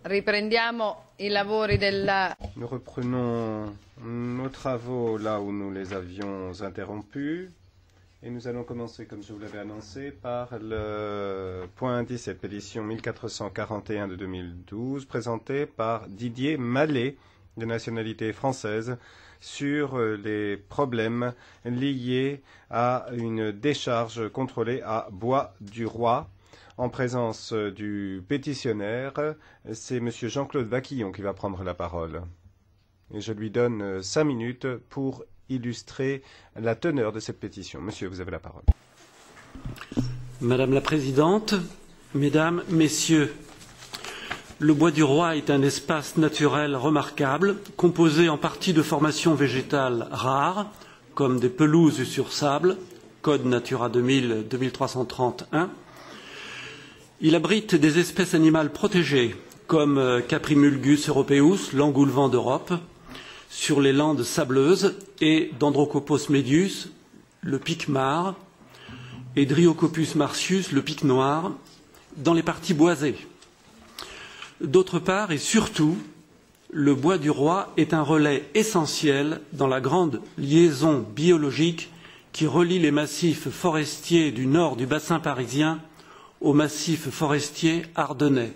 Riprendiamo i lavori della... Nous reprenons nos travaux là où nous les avions interrompus. Et nous allons commencer, comme je vous l'avais annoncé, par le point 17, pétition 1441 de 2012, présentée par Didier Mallet, de nationalité française, sur les problèmes liés à une décharge contrôlée à Bois-du-Roi. En présence du pétitionnaire, c'est M. Jean-Claude Vaquillon qui va prendre la parole. Et je lui donne 5 minutes pour illustrer la teneur de cette pétition. Monsieur, vous avez la parole. Madame la Présidente, Mesdames, Messieurs, le Bois-du-Roi est un espace naturel remarquable, composé en partie de formations végétales rares, comme des pelouses sur sable, Code Natura 2000 2331. Il abrite des espèces animales protégées, comme Caprimulgus europaeus, l'engoulevent d'Europe, sur les landes sableuses, et Dendrocopos medius, le pic mare, et Dryocopus martius, le pic noir, dans les parties boisées. D'autre part, et surtout, le Bois-du-Roi est un relais essentiel dans la grande liaison biologique qui relie les massifs forestiers du nord du bassin parisien au massif forestier ardennais.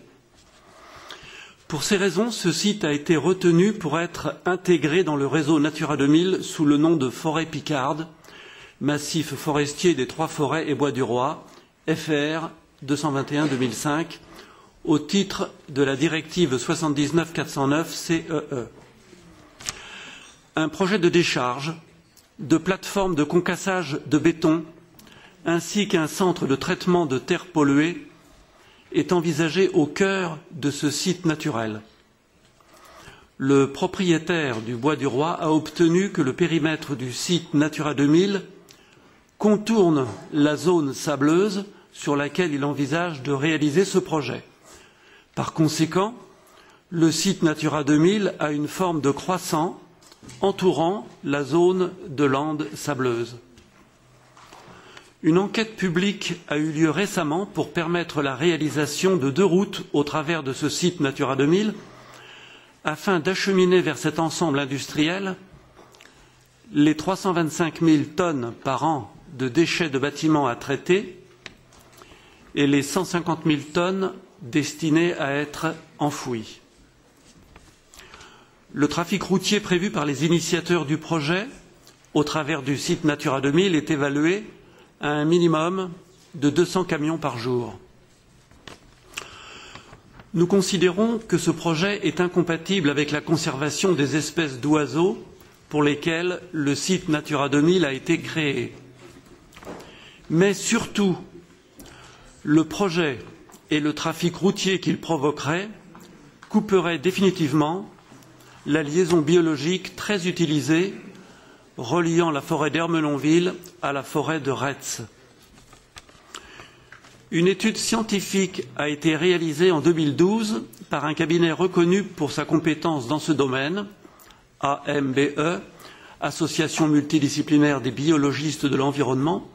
Pour ces raisons, ce site a été retenu pour être intégré dans le réseau Natura 2000 sous le nom de forêt picarde, massif forestier des Trois Forêts et Bois-du-Roi, FR 221-2005, au titre de la directive 79/409 CEE. Un projet de décharge, de plateforme de concassage de béton, ainsi qu'un centre de traitement de terres polluées est envisagé au cœur de ce site naturel. Le propriétaire du Bois-du-Roi a obtenu que le périmètre du site Natura 2000 contourne la zone sableuse sur laquelle il envisage de réaliser ce projet. Par conséquent, le site Natura 2000 a une forme de croissant entourant la zone de landes sableuses. Une enquête publique a eu lieu récemment pour permettre la réalisation de 2 routes au travers de ce site Natura 2000 afin d'acheminer vers cet ensemble industriel les 325 000 tonnes par an de déchets de bâtiments à traiter et les 150 000 tonnes destinées à être enfouies. Le trafic routier prévu par les initiateurs du projet au travers du site Natura 2000 est évalué à un minimum de 200 camions par jour. Nous considérons que ce projet est incompatible avec la conservation des espèces d'oiseaux pour lesquelles le site Natura 2000 a été créé. Mais surtout, le projet et le trafic routier qu'il provoquerait couperaient définitivement la liaison biologique très utilisée reliant la forêt d'Ermenonville à la forêt de Retz. Une étude scientifique a été réalisée en 2012 par un cabinet reconnu pour sa compétence dans ce domaine, AMBE, Association multidisciplinaire des biologistes de l'environnement.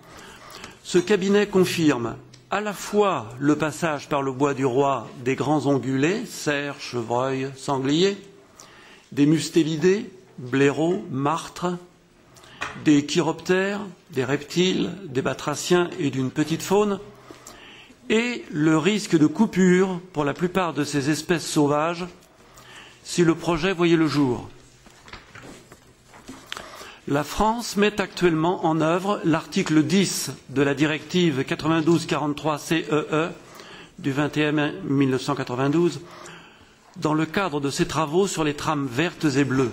Ce cabinet confirme à la fois le passage par le Bois-du-Roi des grands ongulés, cerfs, chevreuils, sangliers, des mustélidés, blaireaux, martres, des chiroptères, des reptiles, des batraciens et d'une petite faune, et le risque de coupure pour la plupart de ces espèces sauvages si le projet voyait le jour. La France met actuellement en œuvre l'article 10 de la directive 92/43 CEE du 21 mai 1992 dans le cadre de ses travaux sur les trames vertes et bleues.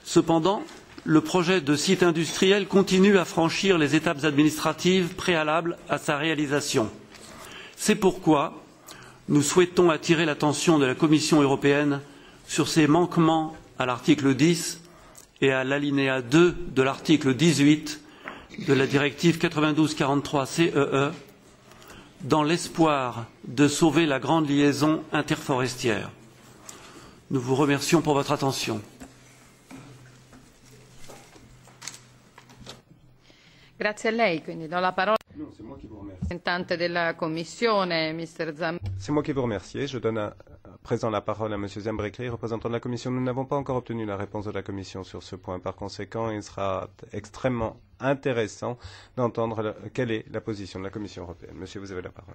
Cependant, le projet de site industriel continue à franchir les étapes administratives préalables à sa réalisation. C'est pourquoi nous souhaitons attirer l'attention de la Commission européenne sur ces manquements à l'article 10 et à l'alinéa 2 de l'article 18 de la directive 92/43 CEE dans l'espoir de sauver la grande liaison interforestière. Nous vous remercions pour votre attention. Grazie a lei, quindi do la parola. Non, c'est moi qui vous remercie. C'est moi qui vous remercie. Je donne à présent la parole à M. Zambrekli, représentant de la Commission. Nous n'avons pas encore obtenu la réponse de la Commission sur ce point. Par conséquent, il sera extrêmement intéressant d'entendre quelle est la position de la Commission européenne. Monsieur, vous avez la parole.